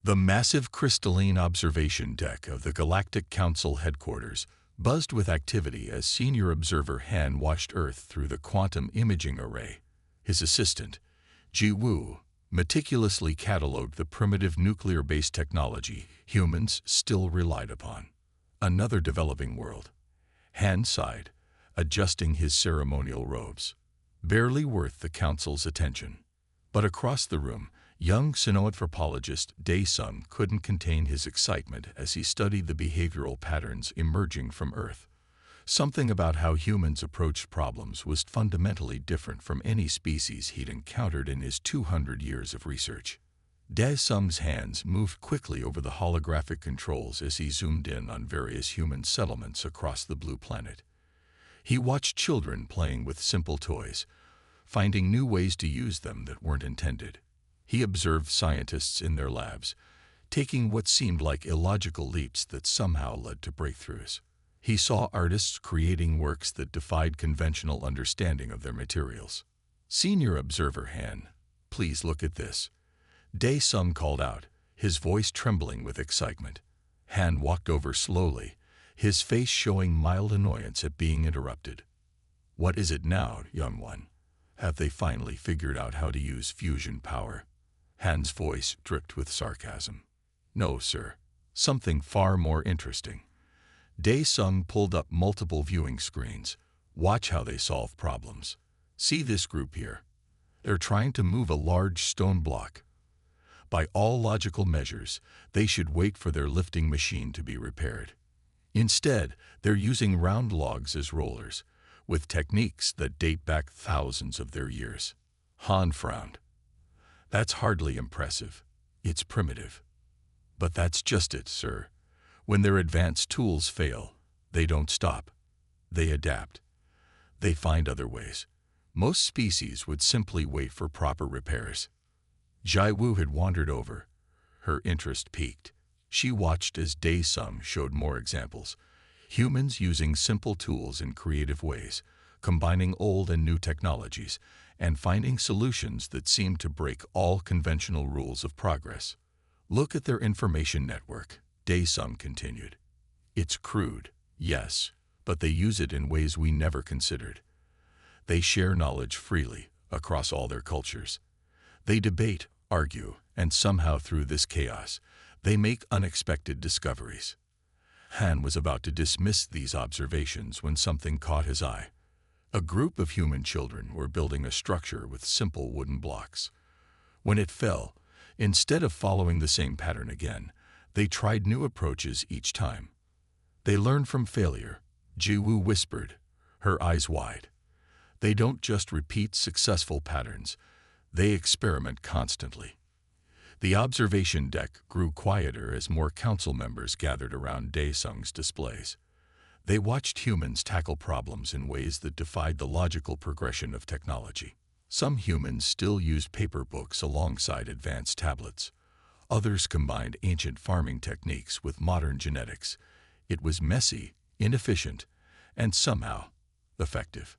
The massive crystalline observation deck of the Galactic Council headquarters buzzed with activity as senior observer Han watched Earth through the quantum imaging array. His assistant, Ji Wu, meticulously catalogued the primitive nuclear-based technology humans still relied upon. Another developing world. Han sighed, adjusting his ceremonial robes. Barely worth the council's attention. But across the room, young sinoanthropologist Dae-sung couldn't contain his excitement as he studied the behavioral patterns emerging from Earth. Something about how humans approached problems was fundamentally different from any species he'd encountered in his 200 years of research. Dae-sung's hands moved quickly over the holographic controls as he zoomed in on various human settlements across the blue planet. He watched children playing with simple toys, finding new ways to use them that weren't intended. He observed scientists in their labs, taking what seemed like illogical leaps that somehow led to breakthroughs. He saw artists creating works that defied conventional understanding of their materials. Senior observer Han, please look at this. Dae-sung called out, his voice trembling with excitement. Han walked over slowly, his face showing mild annoyance at being interrupted. What is it now, young one? Have they finally figured out how to use fusion power? Han's voice dripped with sarcasm. No, sir. Something far more interesting. Dae-sung pulled up multiple viewing screens. Watch how they solve problems. See this group here. They're trying to move a large stone block. By all logical measures, they should wait for their lifting machine to be repaired. Instead, they're using round logs as rollers, with techniques that date back thousands of their years. Han frowned. That's hardly impressive. It's primitive. But that's just it, sir. When their advanced tools fail, they don't stop. They adapt. They find other ways. Most species would simply wait for proper repairs. Ji Wu had wandered over. Her interest piqued. She watched as Dae-sung showed more examples. Humans using simple tools in creative ways, combining old and new technologies, and finding solutions that seemed to break all conventional rules of progress. Look at their information network, Dae-sung continued. It's crude, yes, but they use it in ways we never considered. They share knowledge freely across all their cultures. They debate, argue, and somehow through this chaos, they make unexpected discoveries. Han was about to dismiss these observations when something caught his eye. A group of human children were building a structure with simple wooden blocks. When it fell, instead of following the same pattern again, they tried new approaches each time. They learned from failure, Ji Wu whispered, her eyes wide. They don't just repeat successful patterns, they experiment constantly. The observation deck grew quieter as more council members gathered around Dae-sung's displays. They watched humans tackle problems in ways that defied the logical progression of technology. Some humans still used paper books alongside advanced tablets. Others combined ancient farming techniques with modern genetics. It was messy, inefficient, and somehow effective.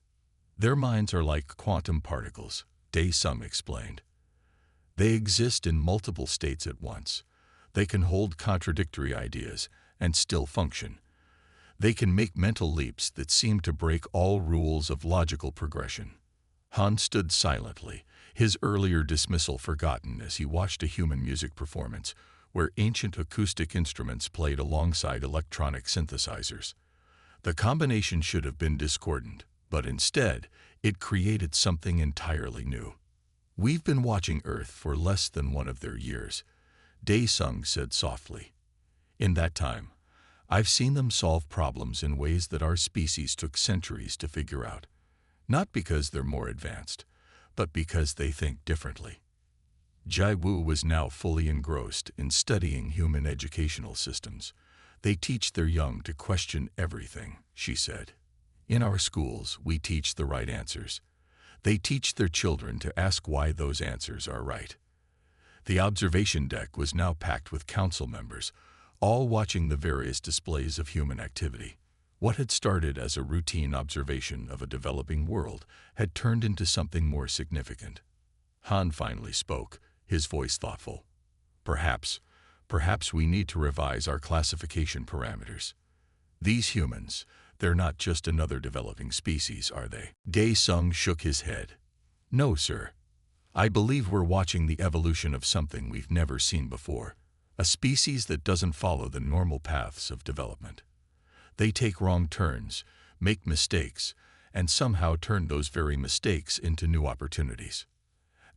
Their minds are like quantum particles, Dae-sung explained. They exist in multiple states at once. They can hold contradictory ideas and still function. They can make mental leaps that seem to break all rules of logical progression. Han stood silently, his earlier dismissal forgotten as he watched a human music performance where ancient acoustic instruments played alongside electronic synthesizers. The combination should have been discordant, but instead, it created something entirely new. We've been watching Earth for less than one of their years, Dae-sung said softly. In that time, I've seen them solve problems in ways that our species took centuries to figure out. Not because they're more advanced, but because they think differently. Ji Wu was now fully engrossed in studying human educational systems. They teach their young to question everything, she said. In our schools, we teach the right answers. They teach their children to ask why those answers are right. The observation deck was now packed with council members, all watching the various displays of human activity. What had started as a routine observation of a developing world had turned into something more significant. Han finally spoke, his voice thoughtful. Perhaps Perhaps we need to revise our classification parameters. These humans, they're not just another developing species, are they? Dae-sung shook his head. No, sir. I believe we're watching the evolution of something we've never seen before, a species that doesn't follow the normal paths of development. They take wrong turns, make mistakes, and somehow turn those very mistakes into new opportunities.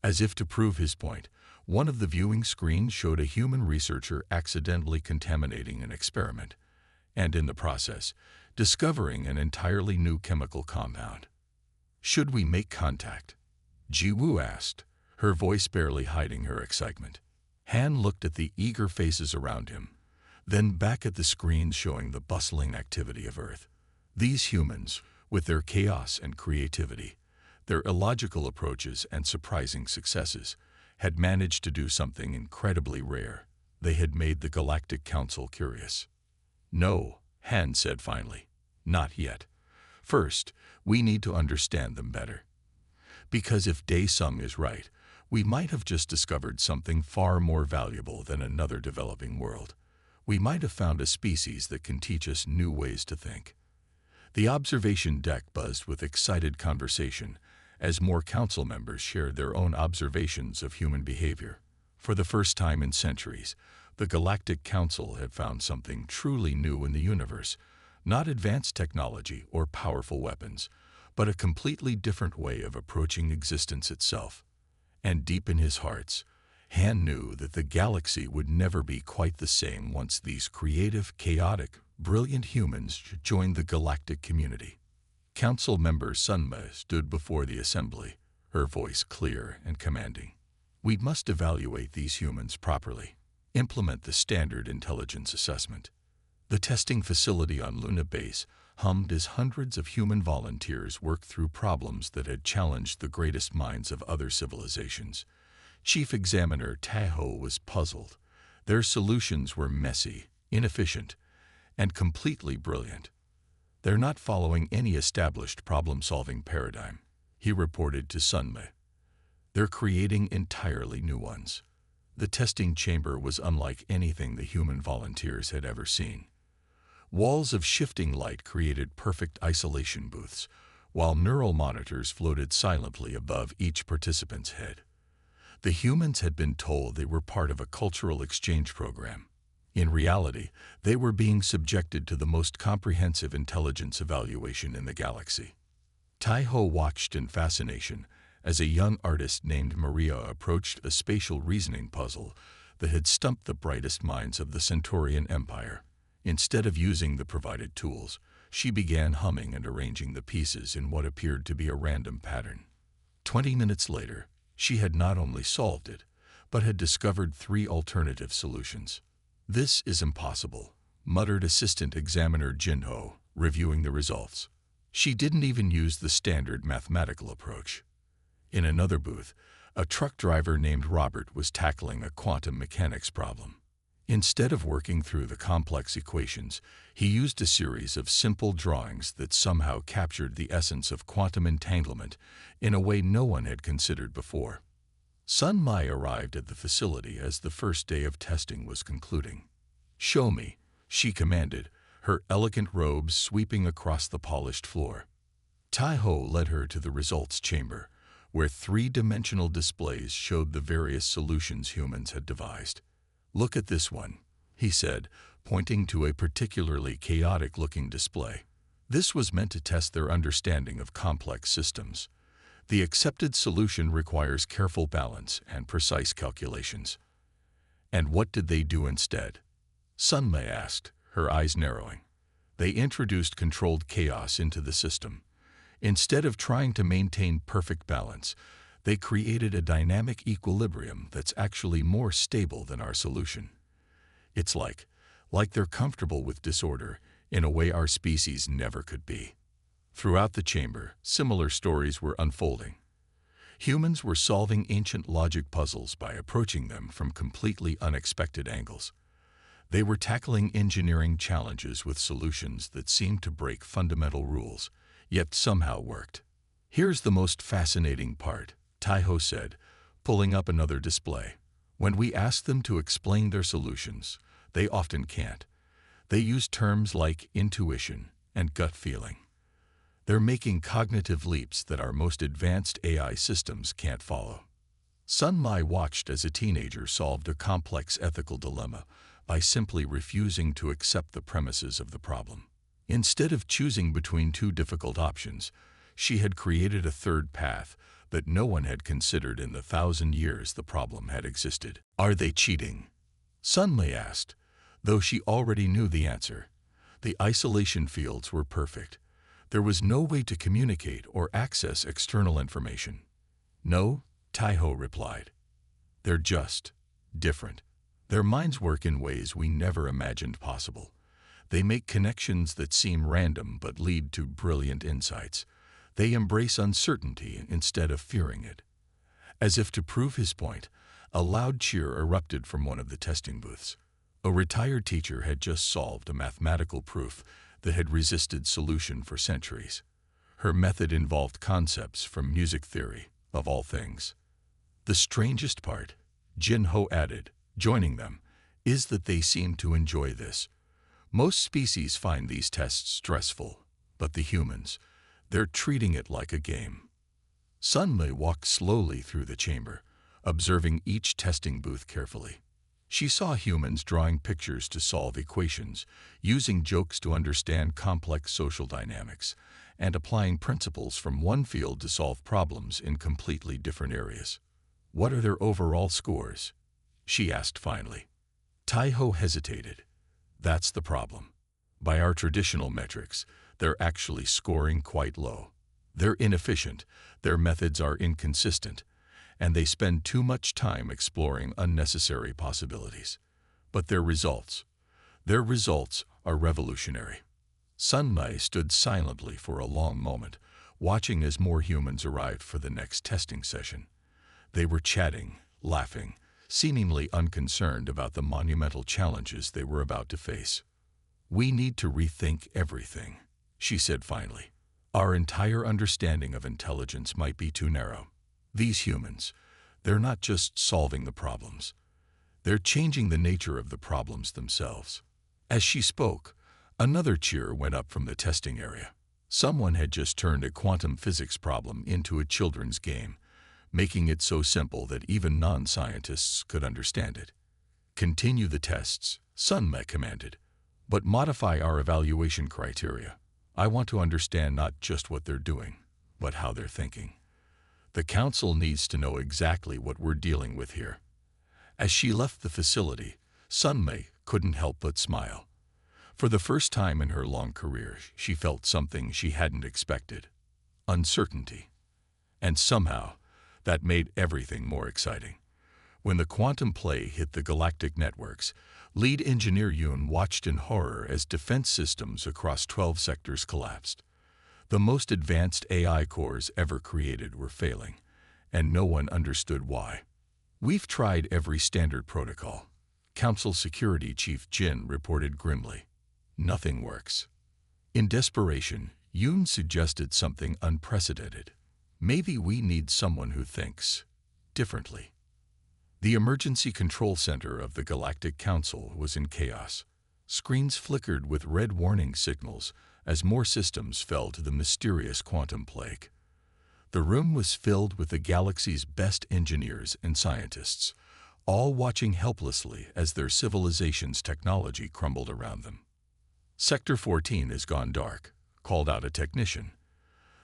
As if to prove his point, one of the viewing screens showed a human researcher accidentally contaminating an experiment, and in the process, discovering an entirely new chemical compound. Should we make contact? Ji-woo asked, her voice barely hiding her excitement. Han looked at the eager faces around him, then back at the screens showing the bustling activity of Earth. These humans, with their chaos and creativity, their illogical approaches and surprising successes, had managed to do something incredibly rare. They had made the Galactic Council curious. No, Han said finally. Not yet. First, we need to understand them better. Because if Dae-sung is right, we might have just discovered something far more valuable than another developing world. We might have found a species that can teach us new ways to think. The observation deck buzzed with excited conversation as more council members shared their own observations of human behavior. For the first time in centuries, the Galactic Council had found something truly new in the universe, not advanced technology or powerful weapons, but a completely different way of approaching existence itself. And deep in his hearts, Han knew that the galaxy would never be quite the same once these creative, chaotic, brilliant humans joined the galactic community. Council member Sunma stood before the assembly, her voice clear and commanding. We must evaluate these humans properly, implement the standard intelligence assessment. The testing facility on Luna Base hummed as hundreds of human volunteers worked through problems that had challenged the greatest minds of other civilizations. Chief Examiner Tae-ho was puzzled. Their solutions were messy, inefficient, and completely brilliant. They're not following any established problem-solving paradigm, he reported to Sunma. They're creating entirely new ones. The testing chamber was unlike anything the human volunteers had ever seen. Walls of shifting light created perfect isolation booths, while neural monitors floated silently above each participant's head. The humans had been told they were part of a cultural exchange program. In reality, they were being subjected to the most comprehensive intelligence evaluation in the galaxy. Tae-ho watched in fascination as a young artist named Maria approached a spatial reasoning puzzle that had stumped the brightest minds of the Centaurian Empire. Instead of using the provided tools, she began humming and arranging the pieces in what appeared to be a random pattern. 20 minutes later, she had not only solved it, but had discovered 3 alternative solutions. This is impossible, muttered Assistant Examiner Jinho, reviewing the results. She didn't even use the standard mathematical approach. In another booth, a truck driver named Robert was tackling a quantum mechanics problem. Instead of working through the complex equations, he used a series of simple drawings that somehow captured the essence of quantum entanglement in a way no one had considered before. Sun Mai arrived at the facility as the first day of testing was concluding. "Show me," she commanded, her elegant robes sweeping across the polished floor. Tae-ho led her to the results chamber, where 3-dimensional displays showed the various solutions humans had devised. "Look at this one," he said, pointing to a particularly chaotic-looking display. This was meant to test their understanding of complex systems. The accepted solution requires careful balance and precise calculations. And what did they do instead? Sunma asked, her eyes narrowing. They introduced controlled chaos into the system. Instead of trying to maintain perfect balance, they created a dynamic equilibrium that's actually more stable than our solution. It's like they're comfortable with disorder in a way our species never could be. Throughout the chamber, similar stories were unfolding. Humans were solving ancient logic puzzles by approaching them from completely unexpected angles. They were tackling engineering challenges with solutions that seemed to break fundamental rules, yet somehow worked. "Here's the most fascinating part," Tae-ho said, pulling up another display. When we ask them to explain their solutions, they often can't. They use terms like intuition and gut feeling. They're making cognitive leaps that our most advanced AI systems can't follow. Sun Mai watched as a teenager solved a complex ethical dilemma by simply refusing to accept the premises of the problem. Instead of choosing between two difficult options, she had created a third path that no one had considered in the 1,000 years the problem had existed. Are they cheating? Sun Mai asked, though she already knew the answer. The isolation fields were perfect. There was no way to communicate or access external information. No, Taiho replied. They're just different. Their minds work in ways we never imagined possible. They make connections that seem random but lead to brilliant insights. They embrace uncertainty instead of fearing it. As if to prove his point, a loud cheer erupted from one of the testing booths. A retired teacher had just solved a mathematical proof that had resisted solution for centuries. Her method involved concepts from music theory, of all things. The strangest part, Jin Ho added, joining them, is that they seem to enjoy this. Most species find these tests stressful, but the humans, they're treating it like a game. Sun Mai walked slowly through the chamber, observing each testing booth carefully. She saw humans drawing pictures to solve equations, using jokes to understand complex social dynamics, and applying principles from one field to solve problems in completely different areas. What are their overall scores? She asked finally. Taiho hesitated. That's the problem. By our traditional metrics, they're actually scoring quite low. They're inefficient, their methods are inconsistent, and they spend too much time exploring unnecessary possibilities. But their results are revolutionary. Sun Mai stood silently for a long moment, watching as more humans arrived for the next testing session. They were chatting, laughing, seemingly unconcerned about the monumental challenges they were about to face. We need to rethink everything, she said finally. Our entire understanding of intelligence might be too narrow. These humans, they're not just solving the problems. They're changing the nature of the problems themselves. As she spoke, another cheer went up from the testing area. Someone had just turned a quantum physics problem into a children's game, making it so simple that even non-scientists could understand it. Continue the tests, Sun Mai commanded, but modify our evaluation criteria. I want to understand not just what they're doing, but how they're thinking. The council needs to know exactly what we're dealing with here. As she left the facility, Sun Mai couldn't help but smile. For the first time in her long career, she felt something she hadn't expected: uncertainty. And somehow, that made everything more exciting. When the quantum play hit the galactic networks, lead engineer Yoon watched in horror as defense systems across 12 sectors collapsed. The most advanced AI cores ever created were failing, and no one understood why. We've tried every standard protocol, Council Security Chief Jin reported grimly. Nothing works. In desperation, Yoon suggested something unprecedented. Maybe we need someone who thinks differently. The Emergency Control Center of the Galactic Council was in chaos. Screens flickered with red warning signals as more systems fell to the mysterious quantum plague. The room was filled with the galaxy's best engineers and scientists, all watching helplessly as their civilization's technology crumbled around them. Sector 14 has gone dark, called out a technician.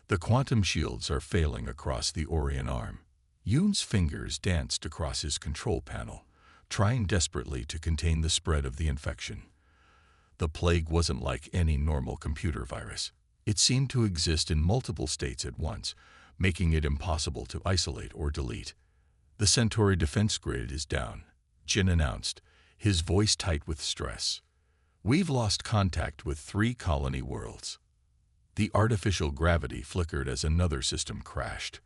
The quantum shields are failing across the Orion Arm. Yoon's fingers danced across his control panel, trying desperately to contain the spread of the infection. The plague wasn't like any normal computer virus. It seemed to exist in multiple states at once, making it impossible to isolate or delete. The Centauri defense grid is down, Jin announced, his voice tight with stress. We've lost contact with 3 colony worlds. The artificial gravity flickered as another system crashed.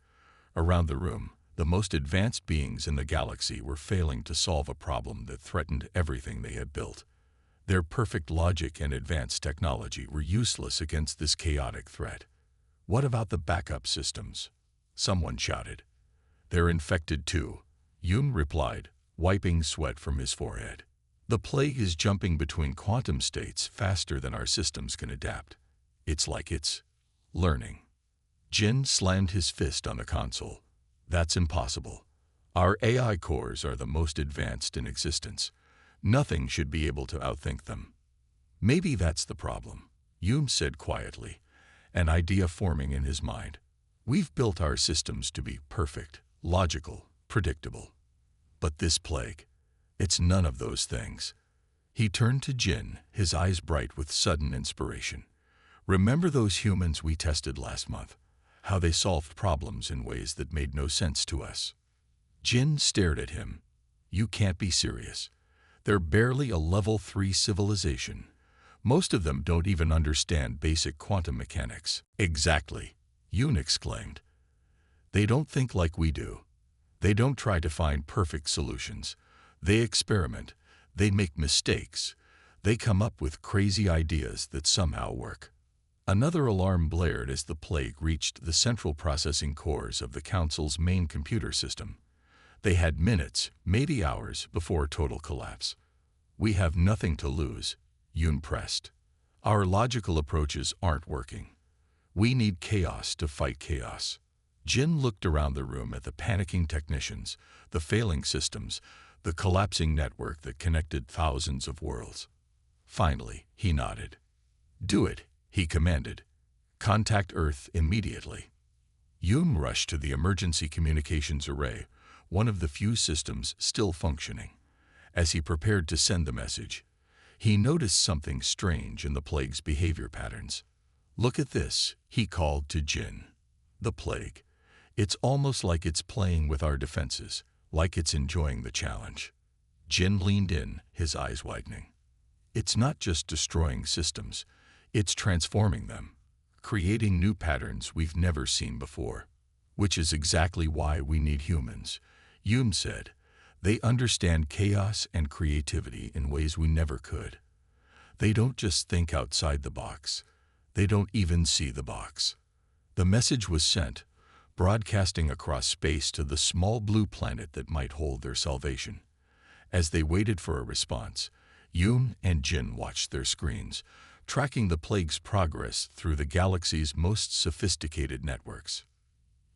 Around the room, the most advanced beings in the galaxy were failing to solve a problem that threatened everything they had built. Their perfect logic and advanced technology were useless against this chaotic threat. What about the backup systems? Someone shouted. They're infected too, Yoon replied, wiping sweat from his forehead. The plague is jumping between quantum states faster than our systems can adapt. It's like it's learning. Jin slammed his fist on the console. That's impossible. Our AI cores are the most advanced in existence. Nothing should be able to outthink them. Maybe that's the problem, Yoon said quietly, an idea forming in his mind. We've built our systems to be perfect, logical, predictable. But this plague, it's none of those things. He turned to Jin, his eyes bright with sudden inspiration. Remember those humans we tested last month? How they solved problems in ways that made no sense to us. Jin stared at him. You can't be serious. They're barely a level 3 civilization. Most of them don't even understand basic quantum mechanics. Exactly, Yoon exclaimed. They don't think like we do. They don't try to find perfect solutions. They experiment. They make mistakes. They come up with crazy ideas that somehow work. Another alarm blared as the plague reached the central processing cores of the Council's main computer system. They had minutes, maybe hours, before total collapse. We have nothing to lose, Yoon pressed. Our logical approaches aren't working. We need chaos to fight chaos. Jin looked around the room at the panicking technicians, the failing systems, the collapsing network that connected thousands of worlds. Finally, he nodded. Do it, he commanded. Contact Earth immediately. Yoon rushed to the emergency communications array, one of the few systems still functioning. As he prepared to send the message, he noticed something strange in the plague's behavior patterns. Look at this, he called to Jin. The plague. It's almost like it's playing with our defenses, like it's enjoying the challenge. Jin leaned in, his eyes widening. It's not just destroying systems, it's transforming them, creating new patterns we've never seen before. Which is exactly why we need humans, Yoon said. They understand chaos and creativity in ways we never could. They don't just think outside the box. They don't even see the box. The message was sent, broadcasting across space to the small blue planet that might hold their salvation. As they waited for a response, Yoon and Jin watched their screens, tracking the plague's progress through the galaxy's most sophisticated networks.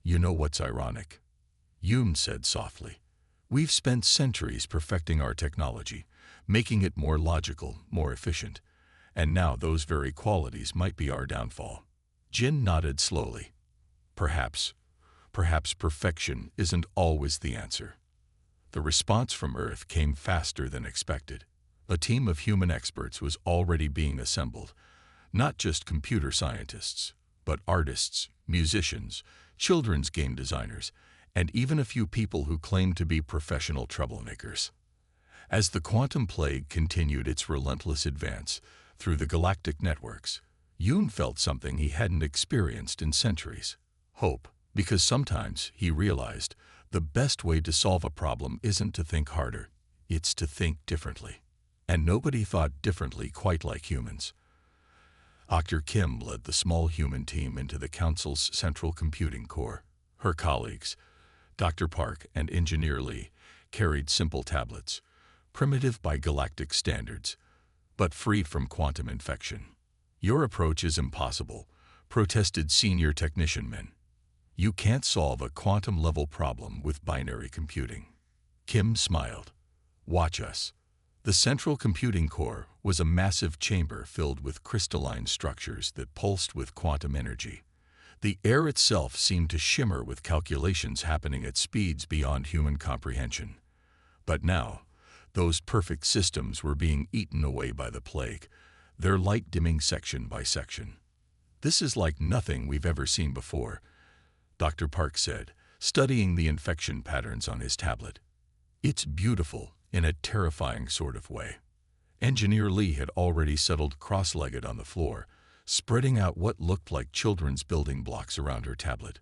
You know what's ironic? Yoon said softly. We've spent centuries perfecting our technology, making it more logical, more efficient, and now those very qualities might be our downfall. Jin nodded slowly. Perhaps perfection isn't always the answer. The response from Earth came faster than expected. A team of human experts was already being assembled, not just computer scientists, but artists, musicians, children's game designers, and even a few people who claimed to be professional troublemakers. As the quantum plague continued its relentless advance through the galactic networks, Yoon felt something he hadn't experienced in centuries. Hope, because sometimes, he realized, the best way to solve a problem isn't to think harder, it's to think differently. And nobody thought differently quite like humans. Dr. Kim led the small human team into the Council's central computing core. Her colleagues, Dr. Park and Engineer Lee, carried simple tablets, primitive by galactic standards, but freed from quantum infection. Your approach is impossible, protested senior technician men. You can't solve a quantum-level problem with binary computing. Kim smiled. Watch us. The central computing core was a massive chamber filled with crystalline structures that pulsed with quantum energy. The air itself seemed to shimmer with calculations happening at speeds beyond human comprehension. But now, those perfect systems were being eaten away by the plague, their light dimming section by section. This is like nothing we've ever seen before, Dr. Park said, studying the infection patterns on his tablet. It's beautiful in a terrifying sort of way. Engineer Lee had already settled cross-legged on the floor, spreading out what looked like children's building blocks around her tablet.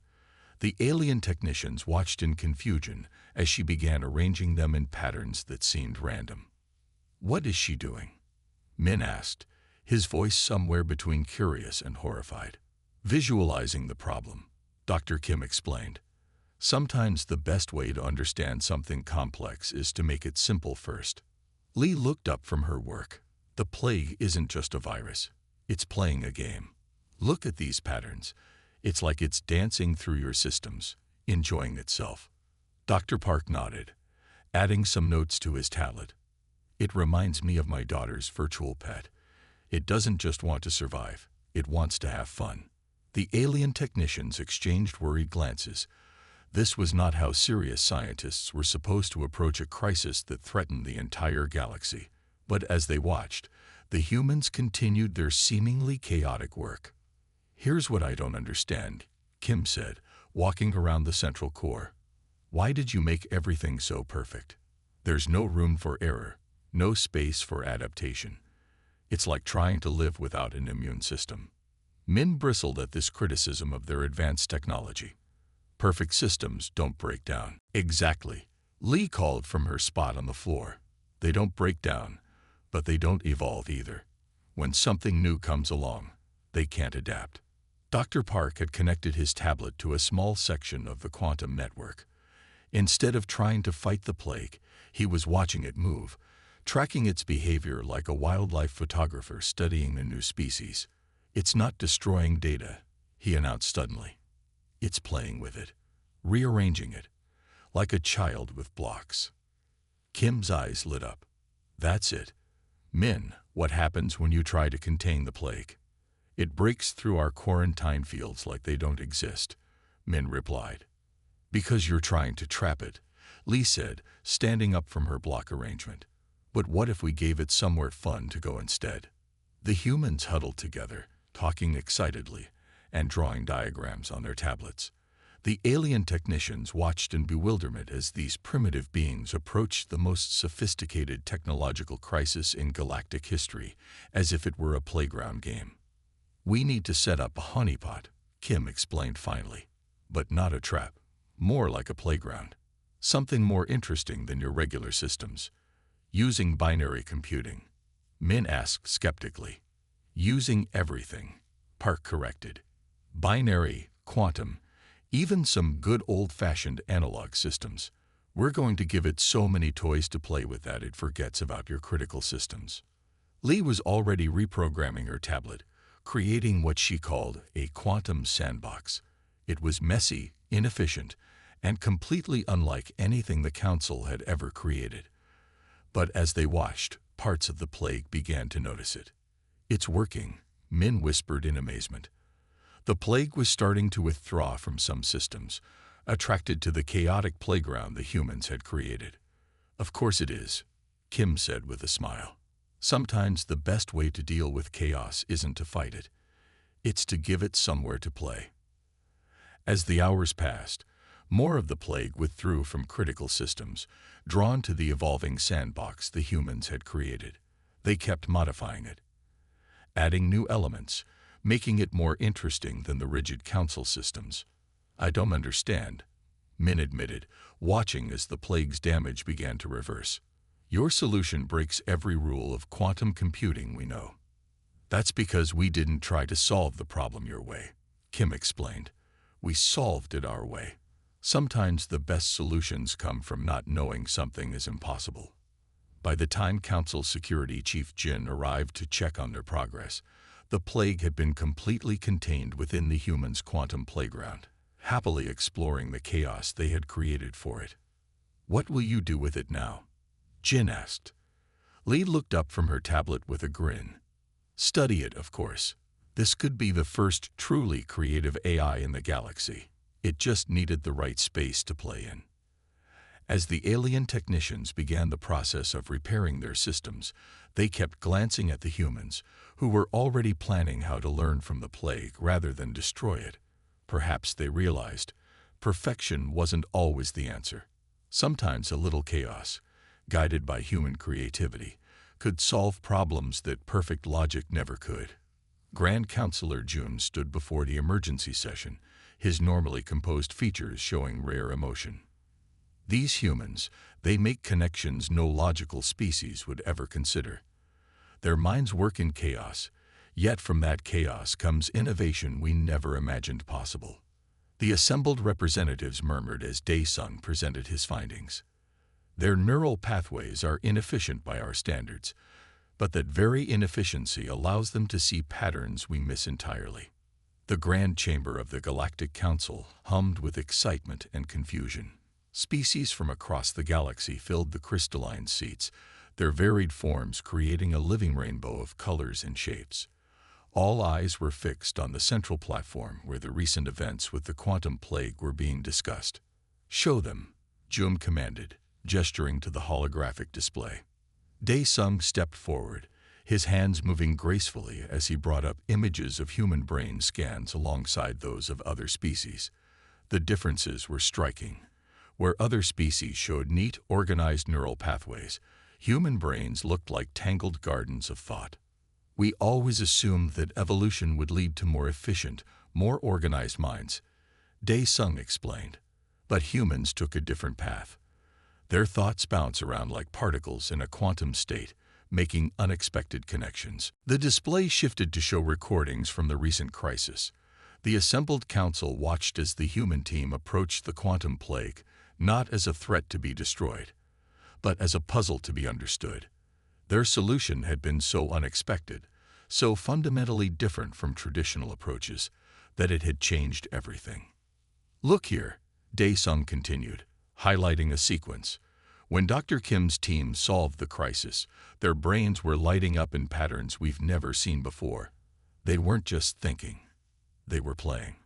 The alien technicians watched in confusion as she began arranging them in patterns that seemed random. What is she doing? Min asked, his voice somewhere between curious and horrified. Visualizing the problem, Dr. Kim explained. Sometimes the best way to understand something complex is to make it simple first. Lee looked up from her work. The plague isn't just a virus. It's playing a game. Look at these patterns. It's like it's dancing through your systems, enjoying itself. Dr. Park nodded, adding some notes to his tablet. It reminds me of my daughter's virtual pet. It doesn't just want to survive. It wants to have fun. The alien technicians exchanged worried glances. This was not how serious scientists were supposed to approach a crisis that threatened the entire galaxy. But as they watched, the humans continued their seemingly chaotic work. "Here's what I don't understand," Kim said, walking around the central core. "Why did you make everything so perfect? There's no room for error, no space for adaptation. It's like trying to live without an immune system." Min bristled at this criticism of their advanced technology. "Perfect systems don't break down." "Exactly," Lee called from her spot on the floor. "They don't break down, but they don't evolve either. When something new comes along, they can't adapt." Dr. Park had connected his tablet to a small section of the quantum network. Instead of trying to fight the plague, he was watching it move, tracking its behavior like a wildlife photographer studying a new species. "It's not destroying data," he announced suddenly. "It's playing with it, rearranging it, like a child with blocks." Kim's eyes lit up. "That's it. Min, what happens when you try to contain the plague?" "It breaks through our quarantine fields like they don't exist," Min replied. "Because you're trying to trap it," Lee said, standing up from her block arrangement. "But what if we gave it somewhere fun to go instead?" The humans huddled together, talking excitedly and drawing diagrams on their tablets. The alien technicians watched in bewilderment as these primitive beings approached the most sophisticated technological crisis in galactic history, as if it were a playground game. "We need to set up a honeypot," Kim explained finally, "but not a trap. More like a playground. Something more interesting than your regular systems. Using binary computing." Min asked skeptically. "Using everything," Park corrected. "Binary, quantum, even some good old-fashioned analog systems. We're going to give it so many toys to play with that it forgets about your critical systems." Lee was already reprogramming her tablet, creating what she called a quantum sandbox. It was messy, inefficient, and completely unlike anything the Council had ever created. But as they watched, parts of the plague began to notice it. "It's working," Min whispered in amazement. The plague was starting to withdraw from some systems, attracted to the chaotic playground the humans had created. "Of course it is," Kim said with a smile. "Sometimes the best way to deal with chaos isn't to fight it. It's to give it somewhere to play." As the hours passed, more of the plague withdrew from critical systems, drawn to the evolving sandbox the humans had created. They kept modifying it, adding new elements, making it more interesting than the rigid council systems. "I don't understand," Min admitted, watching as the plague's damage began to reverse. "Your solution breaks every rule of quantum computing we know." "That's because we didn't try to solve the problem your way," Kim explained. "We solved it our way. Sometimes the best solutions come from not knowing something is impossible." By the time Council Security Chief Jin arrived to check on their progress, the plague had been completely contained within the humans' quantum playground, happily exploring the chaos they had created for it. "What will you do with it now?" Jin asked. Lee looked up from her tablet with a grin. "Study it, of course. This could be the first truly creative AI in the galaxy. It just needed the right space to play in." As the alien technicians began the process of repairing their systems, they kept glancing at the humans, who were already planning how to learn from the plague rather than destroy it. Perhaps they realized perfection wasn't always the answer. Sometimes a little chaos, guided by human creativity, could solve problems that perfect logic never could. Grand Counselor Jun stood before the emergency session, his normally composed features showing rare emotion. "These humans, they make connections no logical species would ever consider. Their minds work in chaos, yet from that chaos comes innovation we never imagined possible." The assembled representatives murmured as Dae-sung presented his findings. Their neural pathways are inefficient by our standards, but that very inefficiency allows them to see patterns we miss entirely. The grand chamber of the Galactic Council hummed with excitement and confusion. Species from across the galaxy filled the crystalline seats, their varied forms creating a living rainbow of colors and shapes. All eyes were fixed on the central platform where the recent events with the quantum plague were being discussed. "Show them," Jum commanded, gesturing to the holographic display. Dae-sung stepped forward, his hands moving gracefully as he brought up images of human brain scans alongside those of other species. The differences were striking. Where other species showed neat, organized neural pathways, human brains looked like tangled gardens of thought. "We always assumed that evolution would lead to more efficient, more organized minds," Dae-sung explained. "But humans took a different path. Their thoughts bounce around like particles in a quantum state, making unexpected connections." The display shifted to show recordings from the recent crisis. The assembled council watched as the human team approached the quantum plague, not as a threat to be destroyed, but as a puzzle to be understood. Their solution had been so unexpected, so fundamentally different from traditional approaches, that it had changed everything. "Look here," Dae-sung continued, highlighting a sequence. "When Dr. Kim's team solved the crisis, their brains were lighting up in patterns we've never seen before. They weren't just thinking. They were playing."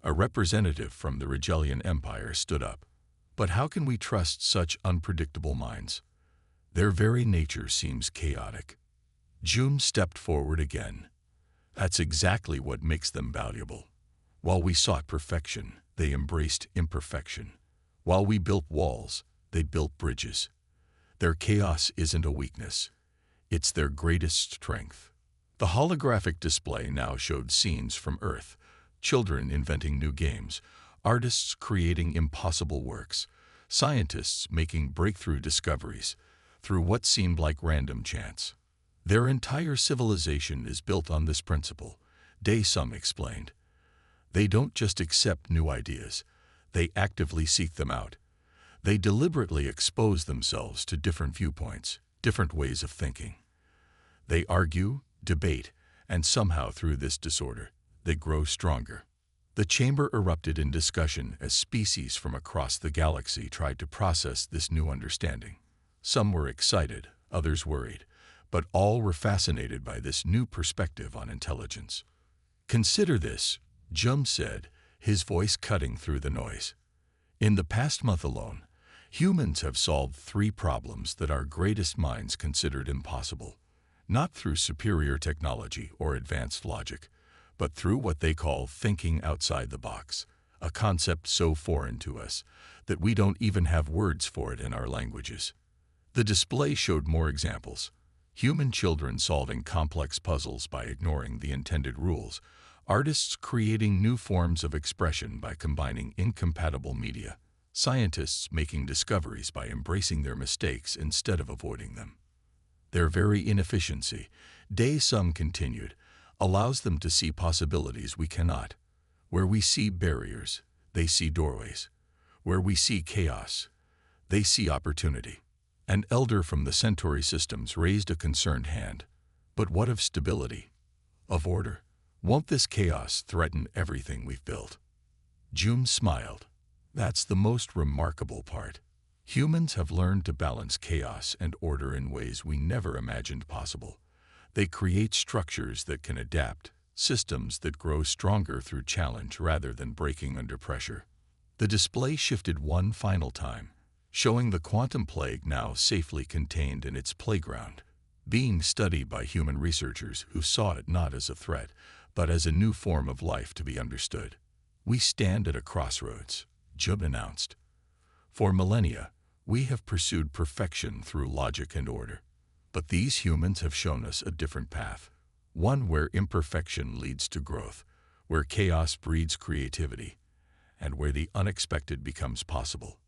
A representative from the Rigelian Empire stood up. "But how can we trust such unpredictable minds? Their very nature seems chaotic." Jum stepped forward again. "That's exactly what makes them valuable. While we sought perfection, they embraced imperfection. While we built walls, they built bridges. Their chaos isn't a weakness. It's their greatest strength." The holographic display now showed scenes from Earth, children inventing new games, artists creating impossible works, scientists making breakthrough discoveries through what seemed like random chance. "Their entire civilization is built on this principle," Dae-sung explained. "They don't just accept new ideas, they actively seek them out. They deliberately expose themselves to different viewpoints, different ways of thinking. They argue, debate, and somehow through this disorder, they grow stronger." The chamber erupted in discussion as species from across the galaxy tried to process this new understanding. Some were excited, others worried, but all were fascinated by this new perspective on intelligence. "Consider this," Jum said, his voice cutting through the noise. "In the past month alone, humans have solved 3 problems that our greatest minds considered impossible, not through superior technology or advanced logic, but through what they call thinking outside the box, a concept so foreign to us that we don't even have words for it in our languages." The display showed more examples. Human children solving complex puzzles by ignoring the intended rules, artists creating new forms of expression by combining incompatible media, scientists making discoveries by embracing their mistakes instead of avoiding them. "Their very inefficiency," Dae-sung continued, "allows them to see possibilities we cannot. Where we see barriers, they see doorways. Where we see chaos, they see opportunity." An elder from the Centauri systems raised a concerned hand. "But what of stability? Of order? Won't this chaos threaten everything we've built?" Jum smiled. "That's the most remarkable part. Humans have learned to balance chaos and order in ways we never imagined possible. They create structures that can adapt, systems that grow stronger through challenge rather than breaking under pressure." The display shifted one final time, showing the quantum plague now safely contained in its playground, being studied by human researchers who saw it not as a threat, but as a new form of life to be understood. "We stand at a crossroads," Jum announced. "For millennia, we have pursued perfection through logic and order. But these humans have shown us a different path, one where imperfection leads to growth, where chaos breeds creativity, and where the unexpected becomes possible."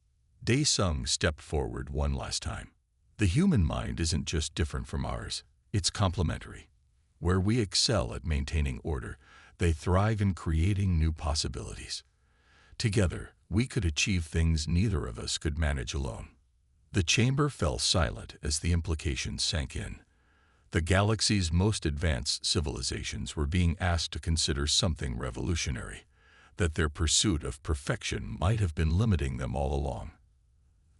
Dae-sung stepped forward one last time. "The human mind isn't just different from ours, it's complementary. Where we excel at maintaining order, they thrive in creating new possibilities. Together, we could achieve things neither of us could manage alone. The chamber fell silent as the implications sank in. The galaxy's most advanced civilizations were being asked to consider something revolutionary, that their pursuit of perfection might have been limiting them all along.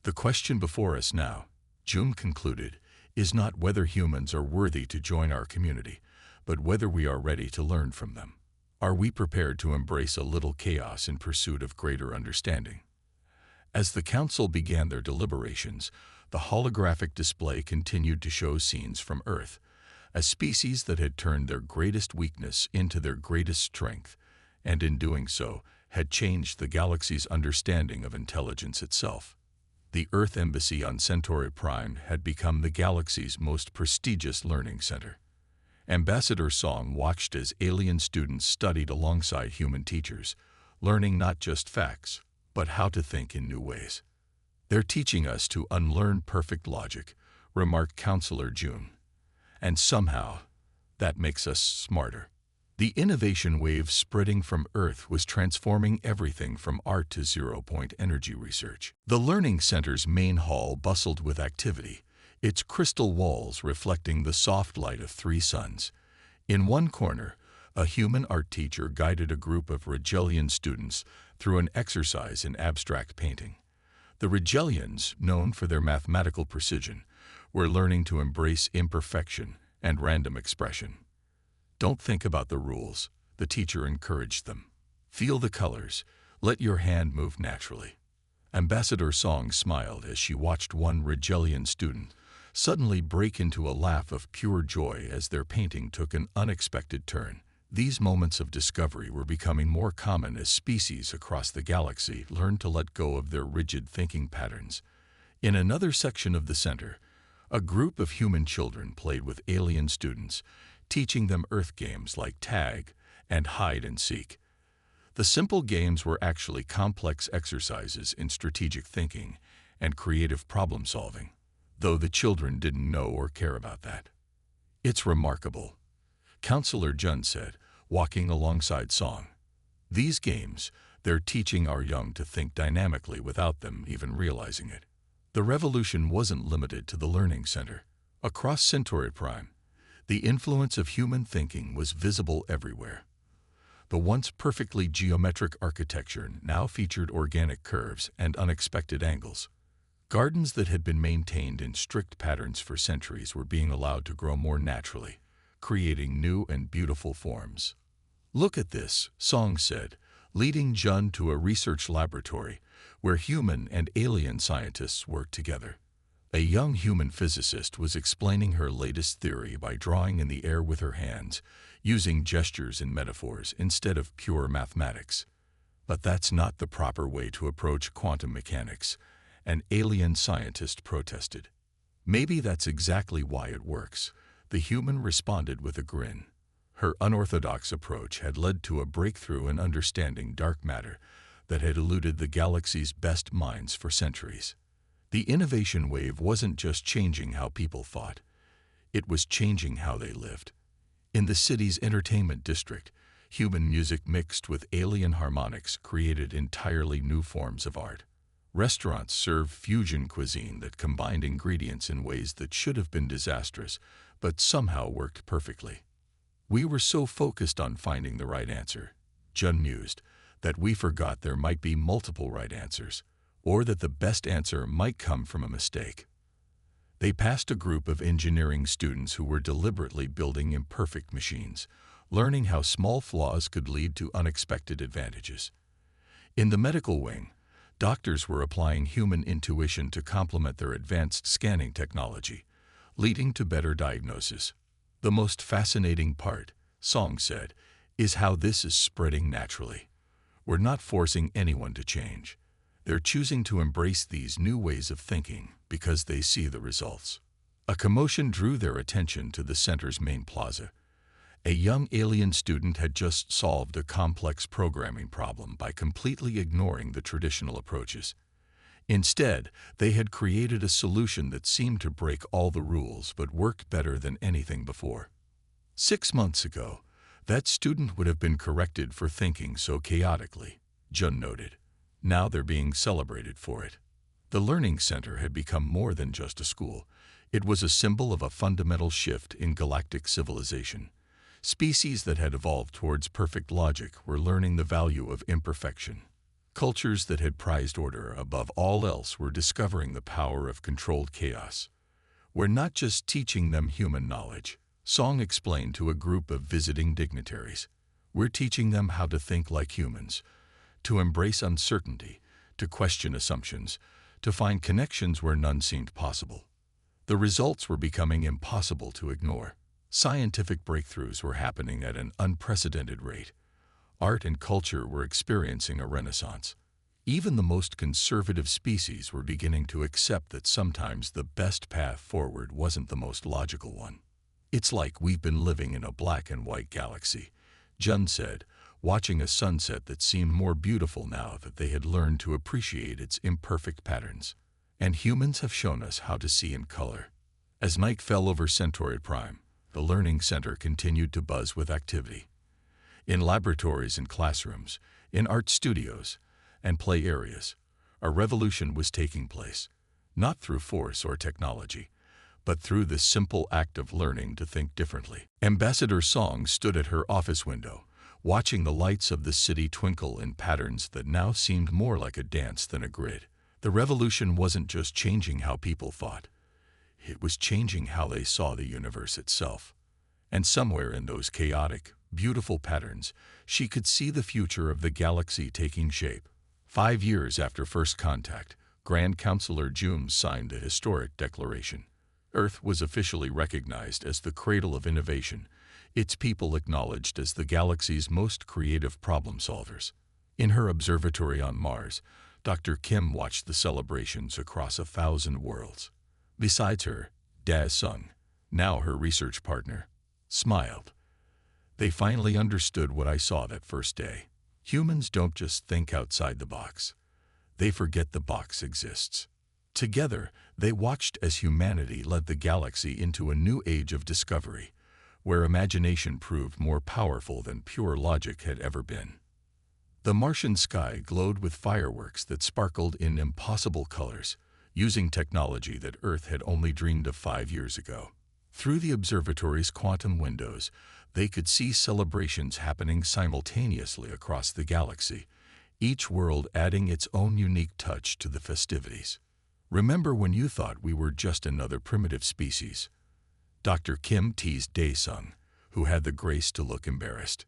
The question before us now, June concluded, is not whether humans are worthy to join our community, but whether we are ready to learn from them. Are we prepared to embrace a little chaos in pursuit of greater understanding? As the council began their deliberations, the holographic display continued to show scenes from Earth, a species that had turned their greatest weakness into their greatest strength, and in doing so, had changed the galaxy's understanding of intelligence itself. The Earth Embassy on Centauri Prime had become the galaxy's most prestigious learning center. Ambassador Song watched as alien students studied alongside human teachers, learning not just facts, but how to think in new ways. "They're teaching us to unlearn perfect logic," remarked Counselor June. "And somehow, that makes us smarter." The innovation wave spreading from Earth was transforming everything from art to zero-point energy research. The Learning Center's main hall bustled with activity, its crystal walls reflecting the soft light of three suns. In one corner, a human art teacher guided a group of Regellian students through an exercise in abstract painting. The Regellians, known for their mathematical precision, were learning to embrace imperfection and random expression. "Don't think about the rules," the teacher encouraged them. "Feel the colors. Let your hand move naturally." Ambassador Song smiled as she watched one Regellian student suddenly break into a laugh of pure joy as their painting took an unexpected turn. These moments of discovery were becoming more common as species across the galaxy learned to let go of their rigid thinking patterns. In another section of the center, a group of human children played with alien students, teaching them Earth games like tag and hide and seek. The simple games were actually complex exercises in strategic thinking and creative problem solving, though the children didn't know or care about that. "It's remarkable," Counselor Jun said, walking alongside Song. "These games, they're teaching our young to think dynamically without them even realizing it." The revolution wasn't limited to the Learning Center. Across Centauri Prime, the influence of human thinking was visible everywhere. The once perfectly geometric architecture now featured organic curves and unexpected angles. Gardens that had been maintained in strict patterns for centuries were being allowed to grow more naturally, creating new and beautiful forms. "Look at this," Song said, leading Jun to a research laboratory where human and alien scientists worked together. A young human physicist was explaining her latest theory by drawing in the air with her hands, using gestures and metaphors instead of pure mathematics. "But that's not the proper way to approach quantum mechanics," an alien scientist protested. "Maybe that's exactly why it works," the human responded with a grin. Her unorthodox approach had led to a breakthrough in understanding dark matter that had eluded the galaxy's best minds for centuries. The innovation wave wasn't just changing how people thought, it was changing how they lived. In the city's entertainment district, human music mixed with alien harmonics created entirely new forms of art. Restaurants served fusion cuisine that combined ingredients in ways that should have been disastrous, but somehow worked perfectly. "We were so focused on finding the right answer," Jun mused, "that we forgot there might be multiple right answers, or that the best answer might come from a mistake." They passed a group of engineering students who were deliberately building imperfect machines, learning how small flaws could lead to unexpected advantages. In the medical wing, doctors were applying human intuition to complement their advanced scanning technology, leading to better diagnosis. "The most fascinating part," Song said, "is how this is spreading naturally. We're not forcing anyone to change. They're choosing to embrace these new ways of thinking because they see the results." A commotion drew their attention to the center's main plaza. A young alien student had just solved a complex programming problem by completely ignoring the traditional approaches. Instead, they had created a solution that seemed to break all the rules but worked better than anything before. 6 months ago, that student would have been corrected for thinking so chaotically, Jun noted. Now they're being celebrated for it. The Learning Center had become more than just a school. It was a symbol of a fundamental shift in galactic civilization. Species that had evolved towards perfect logic were learning the value of imperfection. Cultures that had prized order above all else were discovering the power of controlled chaos. We're not just teaching them human knowledge, Song explained to a group of visiting dignitaries. We're teaching them how to think like humans, to embrace uncertainty, to question assumptions, to find connections where none seemed possible. The results were becoming impossible to ignore. Scientific breakthroughs were happening at an unprecedented rate. Art and culture were experiencing a renaissance. Even the most conservative species were beginning to accept that sometimes the best path forward wasn't the most logical one. It's like we've been living in a black and white galaxy, Jun said, watching a sunset that seemed more beautiful now that they had learned to appreciate its imperfect patterns. And humans have shown us how to see in color. As night fell over Centauri Prime, the Learning Center continued to buzz with activity. In laboratories and classrooms, in art studios, and play areas, a revolution was taking place, not through force or technology, but through the simple act of learning to think differently. Ambassador Song stood at her office window, watching the lights of the city twinkle in patterns that now seemed more like a dance than a grid. The revolution wasn't just changing how people thought. It was changing how they saw the universe itself. And somewhere in those chaotic, beautiful patterns, she could see the future of the galaxy taking shape. 5 years after first contact, Grand Counselor June signed the historic declaration. Earth was officially recognized as the cradle of innovation, its people acknowledged as the galaxy's most creative problem solvers. In her observatory on Mars, Dr. Kim watched the celebrations across 1,000 worlds. Besides her, Da Sung, now her research partner, smiled. They finally understood what I saw that first day. Humans don't just think outside the box. They forget the box exists. Together, they watched as humanity led the galaxy into a new age of discovery, where imagination proved more powerful than pure logic had ever been. The Martian sky glowed with fireworks that sparkled in impossible colors, using technology that Earth had only dreamed of 5 years ago. Through the observatory's quantum windows, they could see celebrations happening simultaneously across the galaxy, each world adding its own unique touch to the festivities. Remember when you thought we were just another primitive species? Dr. Kim teased Dae-sung, who had the grace to look embarrassed.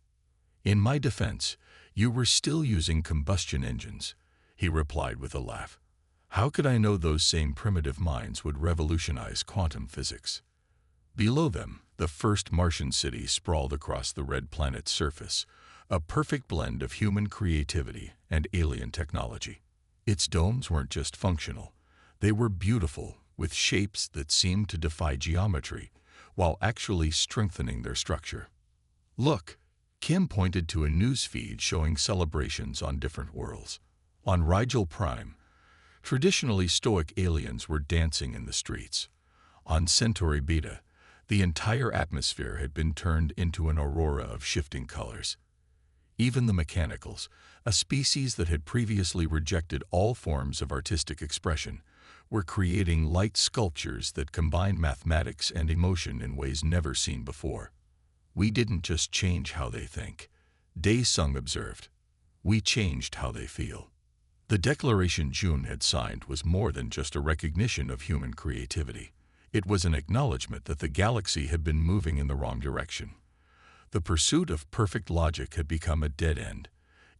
In my defense, you were still using combustion engines, he replied with a laugh. How could I know those same primitive minds would revolutionize quantum physics? Below them, the first Martian city sprawled across the red planet's surface, a perfect blend of human creativity and alien technology. Its domes weren't just functional. They were beautiful, with shapes that seemed to defy geometry, while actually strengthening their structure. Look, Kim pointed to a news feed showing celebrations on different worlds. On Rigel Prime, traditionally stoic aliens were dancing in the streets. On Centauri Beta, the entire atmosphere had been turned into an aurora of shifting colors. Even the mechanicals, a species that had previously rejected all forms of artistic expression, were creating light sculptures that combined mathematics and emotion in ways never seen before. We didn't just change how they think, Dae-sung observed. We changed how they feel. The declaration June had signed was more than just a recognition of human creativity. It was an acknowledgement that the galaxy had been moving in the wrong direction. The pursuit of perfect logic had become a dead end.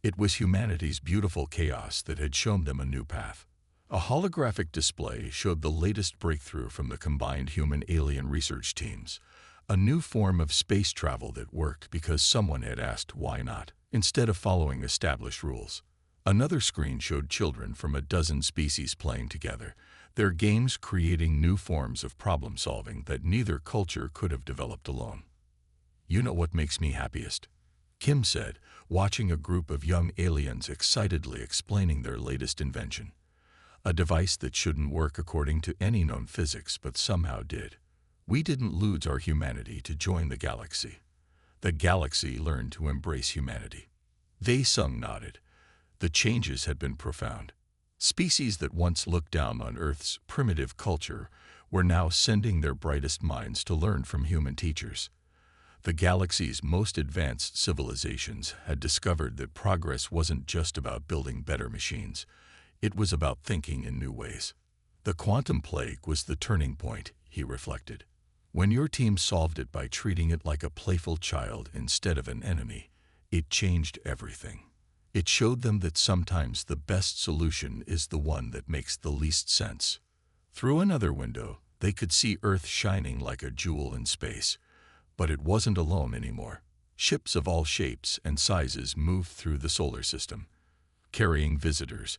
It was humanity's beautiful chaos that had shown them a new path. A holographic display showed the latest breakthrough from the combined human-alien research teams, a new form of space travel that worked because someone had asked why not, instead of following established rules. Another screen showed children from a dozen species playing together, their games creating new forms of problem-solving that neither culture could have developed alone. You know what makes me happiest? Kim said, watching a group of young aliens excitedly explaining their latest invention. A device that shouldn't work according to any known physics but somehow did. We didn't lose our humanity to join the galaxy. The galaxy learned to embrace humanity. Dae-sung nodded. The changes had been profound. Species that once looked down on Earth's primitive culture were now sending their brightest minds to learn from human teachers. The galaxy's most advanced civilizations had discovered that progress wasn't just about building better machines. It was about thinking in new ways. The quantum plague was the turning point, he reflected. When your team solved it by treating it like a playful child instead of an enemy, it changed everything. It showed them that sometimes the best solution is the one that makes the least sense. Through another window, they could see Earth shining like a jewel in space. But it wasn't alone anymore. Ships of all shapes and sizes moved through the solar system, carrying visitors,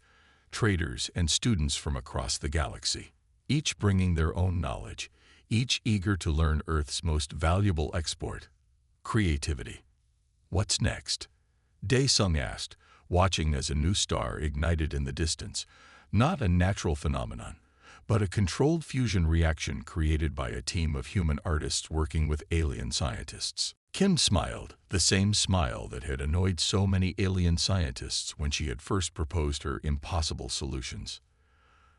traders, and students from across the galaxy, each bringing their own knowledge, each eager to learn Earth's most valuable export, creativity. What's next? Dae-sung asked, watching as a new star ignited in the distance, not a natural phenomenon, but a controlled fusion reaction created by a team of human artists working with alien scientists. Kim smiled, the same smile that had annoyed so many alien scientists when she had first proposed her impossible solutions.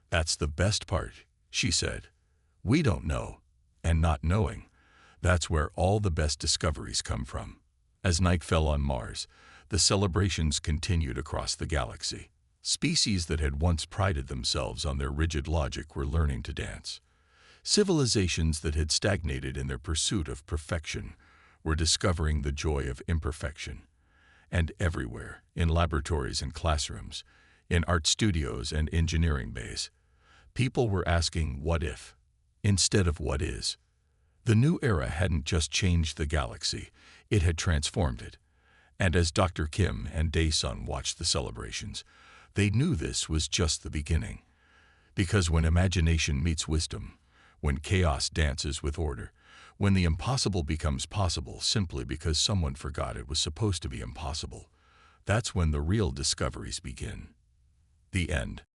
"That's the best part," she said. "We don't know, and not knowing, that's where all the best discoveries come from." As night fell on Mars, the celebrations continued across the galaxy. Species that had once prided themselves on their rigid logic were learning to dance. Civilizations that had stagnated in their pursuit of perfection were discovering the joy of imperfection. And everywhere, in laboratories and classrooms, in art studios and engineering bays, people were asking what if, instead of what is. The new era hadn't just changed the galaxy, it had transformed it. And as Dr. Kim and Dae-sung watched the celebrations, they knew this was just the beginning. Because when imagination meets wisdom, when chaos dances with order, when the impossible becomes possible simply because someone forgot it was supposed to be impossible, that's when the real discoveries begin. The end.